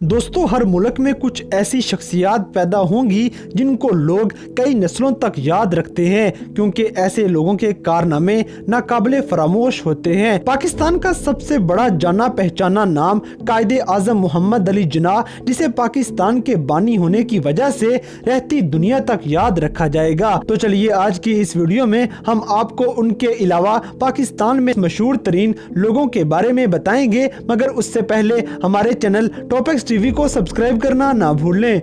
दोस्तों, हर मुल्क में कुछ ऐसी शख्सियात पैदा होंगी जिनको लोग कई नस्लों तक याद रखते हैं, क्योंकि ऐसे लोगों के कारनामे नाकाबिले फरामोश होते हैं। पाकिस्तान का सबसे बड़ा जाना पहचाना नाम कायदे आजम मोहम्मद अली जिन्नाह, जिसे पाकिस्तान के बानी होने की वजह से रहती दुनिया तक याद रखा जाएगा। तो चलिए आज की इस वीडियो में हम आपको उनके अलावा पाकिस्तान में मशहूर तरीन लोगों के बारे में बताएंगे, मगर उससे पहले हमारे चैनल टॉपिक्स टीवी को सब्सक्राइब करना ना भूलें।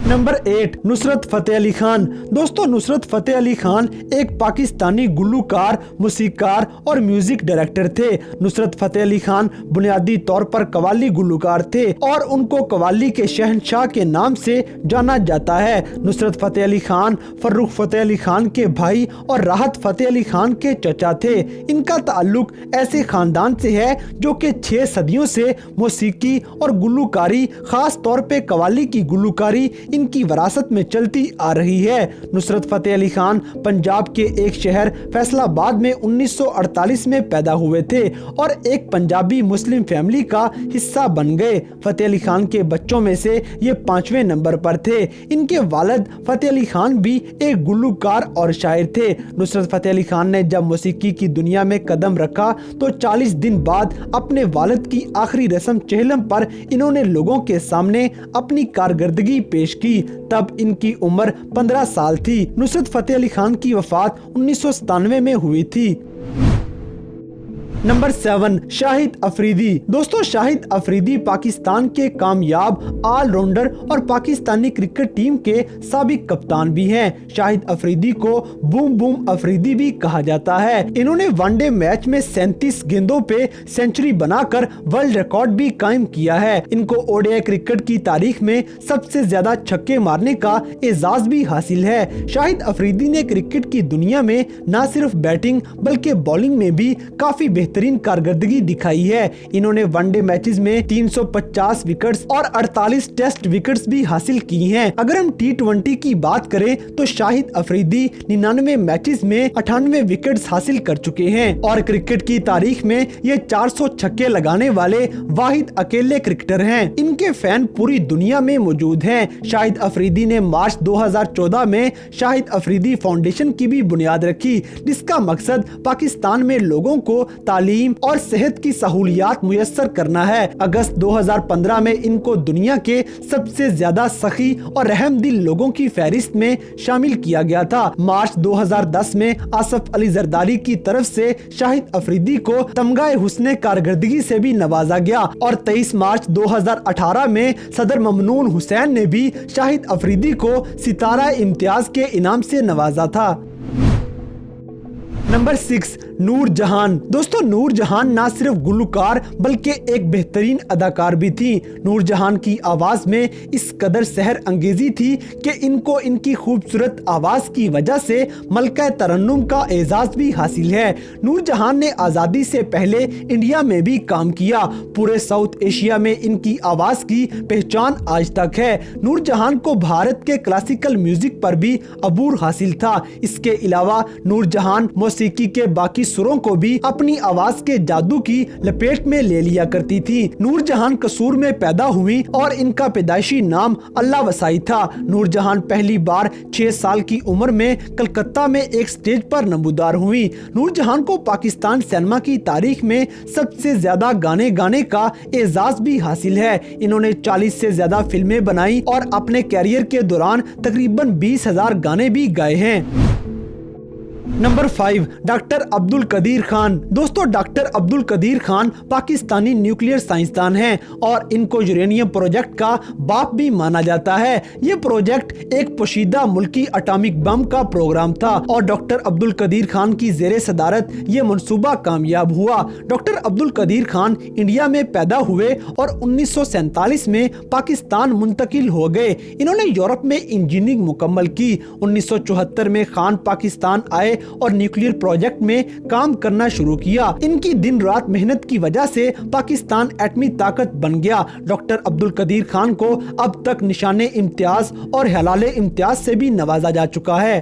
नंबर 8, नुसरत फतेह अली खान। दोस्तों, नुसरत फतेह अली खान एक पाकिस्तानी गुलूकार, मौसीकार और म्यूजिक डायरेक्टर थे। नुसरत फतेह अली खान बुनियादी तौर पर कव्वाली गुलूकार थे और उनको कव्वाली के शहंशाह के नाम से जाना जाता है। नुसरत फतेह अली खान फर्रुख फतेह अली खान के भाई और राहत फतेह अली खान के चचा थे। इनका ताल्लुक ऐसे खानदान से है जो कि 6 सदियों से मौसीकी और गुलूकारी, खास तौर पे कव्वाली की गुलूकारी इनकी विरासत में चलती आ रही है। नुसरत फतेह अली खान पंजाब के एक शहर फैसलाबाद में 1948 में पैदा हुए थे और एक पंजाबी मुस्लिम फैमिली का हिस्सा बन गए। फतेह अली खान के बच्चों में से ये 5वें नंबर पर थे। इनके वालिद फतेह अली खान भी एक गुलूकार और शायर थे। नुसरत फतेह अली खान ने जब मौसीकी की दुनिया में कदम रखा तो 40 दिन बाद अपने वालिद की आखिरी रस्म चेहलम पर इन्होंने लोगों के सामने अपनी कारकर्दगी पेश की। तब इनकी उम्र 15 साल थी। नुसरत फतेह अली खान की वफात 1997 में हुई थी। नंबर 7, शाहिद अफरीदी। दोस्तों, शाहिद अफरीदी पाकिस्तान के कामयाब ऑलराउंडर और पाकिस्तानी क्रिकेट टीम के साबिक कप्तान भी हैं। शाहिद अफरीदी को बूम बूम अफरीदी भी कहा जाता है। इन्होंने वनडे मैच में 37 गेंदों पे सेंचुरी बनाकर वर्ल्ड रिकॉर्ड भी कायम किया है। इनको ओडीआई क्रिकेट की तारीख में सबसे ज्यादा छक्के मारने का एजाज भी हासिल है। शाहिद अफरीदी ने क्रिकेट की दुनिया में न सिर्फ बैटिंग बल्कि बॉलिंग में भी काफी बेहतरीन कारकर्दगी दिखाई है। इन्होंने वनडे मैचेस में 350 विकेट्स और 48 टेस्ट विकेट्स भी हासिल की हैं। अगर हम T20 की बात करें तो शाहिद अफरीदी 99 मैचेस में 98 विकेट्स हासिल कर चुके हैं और क्रिकेट की तारीख में ये 400 छक्के लगाने वाले वाहिद अकेले क्रिकेटर हैं। इनके फैन पूरी दुनिया में मौजूद हैं। शाहिद अफरीदी ने मार्च 2014 में शाहिद अफरीदी फाउंडेशन की भी बुनियाद रखी, जिसका मकसद पाकिस्तान में लोगों को तालीम और सेहत की सहूलियात मुयस्सर करना है। अगस्त 2015 में इनको दुनिया के सबसे ज्यादा सखी और रहम दिल लोगों की फहरिस्त में शामिल किया गया था। मार्च 2010 में आसफ अली जरदारी की तरफ से शाहिद अफरीदी को तमगाए हुस्ने कारकर्दगी से भी नवाजा गया और 23 मार्च 2018 में सदर ममनून हुसैन ने भी शाहिद अफरीदी को सितारा इम्तियाज के इनाम से नवाजा था। नंबर 6, नूर जहान। दोस्तों, नूर जहान ना सिर्फ गुलूकार बल्कि एक बेहतरीन अदाकार भी थी। नूर जहान की आवाज में इस कदर सहर अंगेजी थी कि इनको इनकी खूबसूरत आवाज की वजह से मलका तरन्नुम का एजाज भी हासिल है। नूर जहान ने आजादी से पहले इंडिया में भी काम किया। पूरे साउथ एशिया में इनकी आवाज की पहचान आज तक है। नूर जहान को भारत के क्लासिकल म्यूजिक पर भी अबूर हासिल था। इसके अलावा नूर जहान मौसीकी के बाकी सुरों को भी अपनी आवाज के जादू की लपेट में ले लिया करती थी। नूर जहान कसूर में पैदा हुई और इनका पैदाइशी नाम अल्लाह वसाई था। नूर जहान पहली बार 6 साल की उम्र में कलकत्ता में एक स्टेज पर नमूदार हुई। नूर जहान को पाकिस्तान सिनेमा की तारीख में सबसे ज्यादा गाने गाने का एजाज भी हासिल है। इन्होंने 40 से ज्यादा फिल्में बनाई और अपने कैरियर के दौरान तकरीबन 20,000 गाने भी गाए हैं। Number 5, doctor Abdul Qadeer Khan. दोस्तों, डॉक्टर अब्दुल कदीर खान पाकिस्तानी न्यूक्लियर साइंसदान हैं और इनको यूरेनियम प्रोजेक्ट का बाप भी माना जाता है। ये प्रोजेक्ट एक पोशीदा मुल्की एटॉमिक बम का प्रोग्राम था और डॉक्टर अब्दुल कदीर खान की जेरे सदारत ये मंसूबा कामयाब हुआ। डॉक्टर अब्दुल कदीर खान इंडिया में पैदा हुए और 1947 में पाकिस्तान मुंतकिल हो गए। इन्होंने यूरोप में इंजीनियरिंग मुकम्मल की। 1974 में खान पाकिस्तान आए और न्यूक्लियर प्रोजेक्ट में काम करना शुरू किया। इनकी दिन रात मेहनत की वजह से पाकिस्तान एटमी ताकत बन गया। डॉक्टर अब्दुल कदीर खान को अब तक निशाने इम्तियाज और हलाले इम्तियाज से भी नवाजा जा चुका है।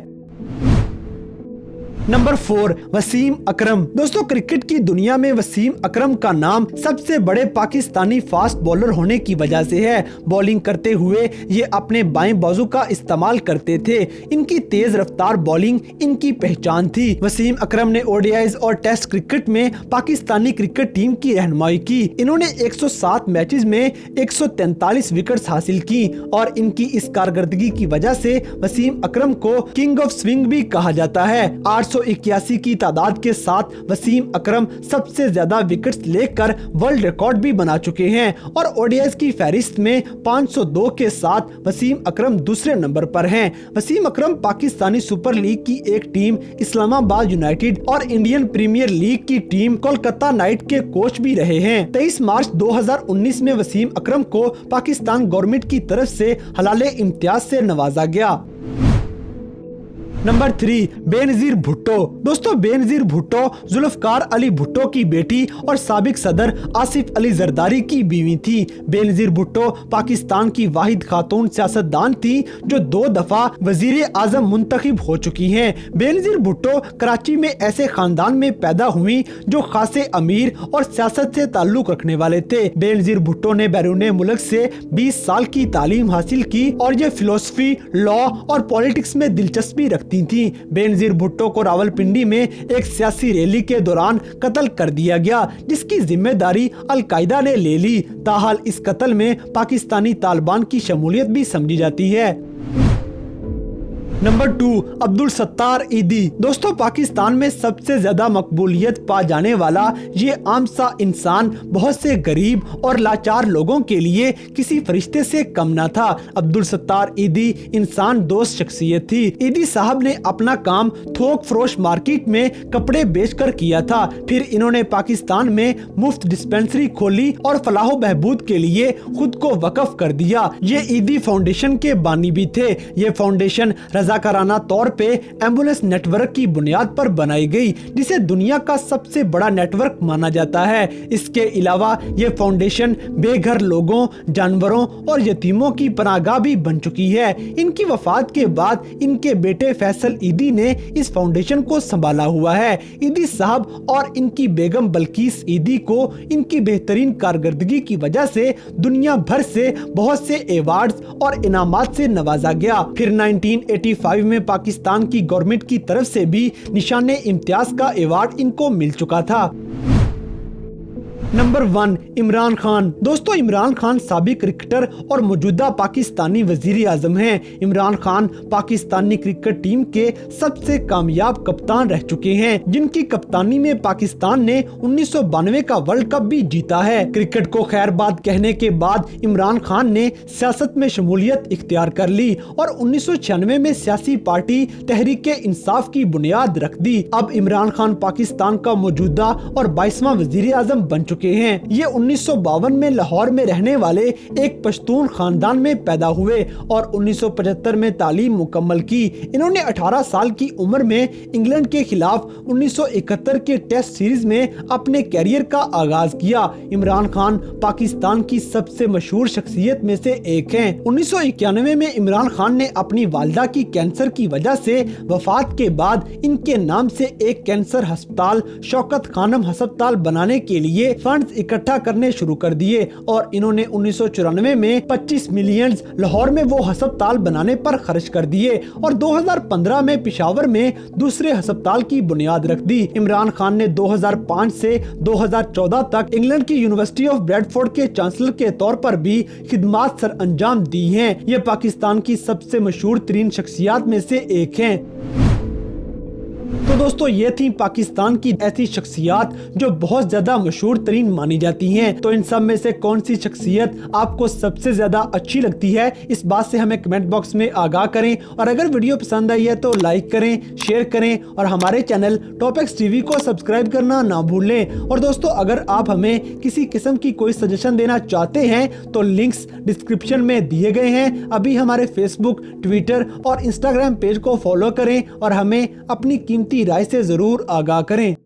नंबर 4, वसीम अकरम। दोस्तों, क्रिकेट की दुनिया में वसीम अकरम का नाम सबसे बड़े पाकिस्तानी फास्ट बॉलर होने की वजह से है। बॉलिंग करते हुए ये अपने बाएं बाजू का इस्तेमाल करते थे। इनकी तेज रफ्तार बॉलिंग इनकी पहचान थी। वसीम अकरम ने ओडीआईज और टेस्ट क्रिकेट में पाकिस्तानी क्रिकेट टीम की रहनुमाई की। इन्होंने 107 मैचेस में 143 विकेट्स हासिल की और इनकी इस कारकर्दगी की वजह से वसीम अकरम को किंग ऑफ स्विंग भी कहा जाता है। 881 की तादाद के साथ वसीम अकरम सबसे ज्यादा विकेट्स लेकर वर्ल्ड रिकॉर्ड भी बना चुके हैं और ओडीआईज की फहरिस्त में 502 के साथ वसीम अकरम दूसरे नंबर पर हैं। वसीम अकरम पाकिस्तानी सुपर लीग की एक टीम इस्लामाबाद यूनाइटेड और इंडियन प्रीमियर लीग की टीम कोलकाता नाइट के कोच भी रहे हैं। 23 मार्च 2019 में वसीम अकरम को पाकिस्तान गवर्नमेंट की तरफ से हलाले इम्तियाज से नवाजा गया। नंबर 3, बेनजीर भुट्टो। दोस्तों, बेनजीर भुट्टो जुल्फकार अली भुट्टो की बेटी और साबिक सदर आसिफ अली जरदारी की बीवी थी। बेनजीर भुट्टो पाकिस्तान की वाहिद खातून सियासतदान थी जो 2 दफा वजीर आजम मुंतखब हो चुकी हैं। बेनजीर भुट्टो कराची में ऐसे खानदान में पैदा हुई जो खासे अमीर और सियासत से ताल्लुक रखने वाले थे। बेनजीर भुट्टो ने बैरून मुल्क से 20 साल की तालीम हासिल की और ये फिलोसफी, लॉ और पॉलिटिक्स में दिलचस्पी रखती थी। बेनजीर भुट्टो को रावलपिंडी में एक सियासी रैली के दौरान कत्ल कर दिया गया जिसकी जिम्मेदारी अलकायदा ने ले ली। ताहाल इस कत्ल में पाकिस्तानी तालिबान की शमूलियत भी समझी जाती है। नंबर 2, अब्दुल सत्तार ईदी। दोस्तों, पाकिस्तान में सबसे ज्यादा मकबूलियत पा जाने वाला ये आम सा इंसान बहुत से गरीब और लाचार लोगों के लिए किसी फरिश्ते से कम न था। अब्दुल सत्तार ईदी इंसान दोस्त शख्सियत थी। ईदी साहब ने अपना काम थोक फरोश मार्केट में कपड़े बेचकर किया था। फिर इन्होंने पाकिस्तान में मुफ्त डिस्पेंसरी खोली और फलाह बहबूद के लिए खुद को वक्फ कर दिया। ये ईदी फाउंडेशन के बानी भी थे। ये फाउंडेशन रज़ाकाराना तौर पे एम्बुलेंस नेटवर्क की बुनियाद पर बनाई गई जिसे दुनिया का सबसे बड़ा नेटवर्क माना जाता है। इसके अलावा ये फाउंडेशन बेघर लोगों, जानवरों और यतीमों की पनाहगाह भी बन चुकी है। इनकी वफात के बाद इनके बेटे फैसल ईदी ने इस फाउंडेशन को संभाला हुआ है। ईदी साहब और इनकी बेगम बल्कीस ईदी को इनकी बेहतरीन कारकर्दगी की वजह से दुनिया भर से बहुत से अवार्ड्स और इनामात से नवाजा गया। फिर 1985 में पाकिस्तान की गवर्नमेंट की तरफ से भी निशाने इम्तियाज का अवार्ड इनको मिल चुका था। नंबर 1, इमरान खान। दोस्तों, इमरान खान साबिक क्रिकेटर और मौजूदा पाकिस्तानी वजीर आजम हैं। इमरान खान पाकिस्तानी क्रिकेट टीम के सबसे कामयाब कप्तान रह चुके हैं जिनकी कप्तानी में पाकिस्तान ने 1992 का वर्ल्ड कप भी जीता है। क्रिकेट को खैरबाद कहने के बाद इमरान खान ने सियासत में शमूलियत इख्तियार कर ली और 1996 में सियासी पार्टी तहरीके इंसाफ की बुनियाद रख दी। अब इमरान खान पाकिस्तान का मौजूदा और 22वां वजीर आजम बन चुके हैं। ये 1952 में लाहौर में रहने वाले एक पश्तून खानदान में पैदा हुए और 1975 में तालीम मुकम्मल की। इन्होंने 18 साल की उम्र में इंग्लैंड के खिलाफ 1971 के टेस्ट सीरीज में अपने कैरियर का आगाज किया। इमरान खान पाकिस्तान की सबसे मशहूर शख्सियत में से एक हैं। 1991 में इमरान खान ने अपनी वालिदा की कैंसर की वजह से वफात के बाद इनके नाम से एक कैंसर अस्पताल शौकत खानम अस्पताल बनाने के लिए फंड्स इकट्ठा करने शुरू कर दिए और इन्होंने 1994 में 25 मिलियन लाहौर में वो अस्पताल बनाने पर खर्च कर दिए और 2015 में पेशावर में दूसरे अस्पताल की बुनियाद रख दी। इमरान खान ने 2005 से 2014 तक इंग्लैंड की यूनिवर्सिटी ऑफ ब्रैडफोर्ड के चांसलर के तौर पर भी खिदमात सर अंजाम दी हैं। ये पाकिस्तान की सबसे मशहूर तरीन शख्सियात में से एक हैं। तो दोस्तों, ये थी पाकिस्तान की ऐसी शख्सियात जो बहुत ज्यादा मशहूर तरीन मानी जाती हैं। तो इन सब में से कौन सी शख्सियत आपको सबसे ज्यादा अच्छी लगती है, इस बात से हमें कमेंट बॉक्स में आगाह करें और अगर वीडियो पसंद आई है तो लाइक करें, शेयर करें और हमारे चैनल टॉपिक्स टीवी को सब्सक्राइब करना ना भूलें। और दोस्तों, अगर आप हमें किसी किस्म की कोई सजेशन देना चाहते हैं तो लिंक्स डिस्क्रिप्शन में दिए गए हैं। अभी हमारे फेसबुक, ट्विटर और इंस्टाग्राम पेज को फॉलो करें और हमें अपनी कीमती राय से जरूर आगाह करें।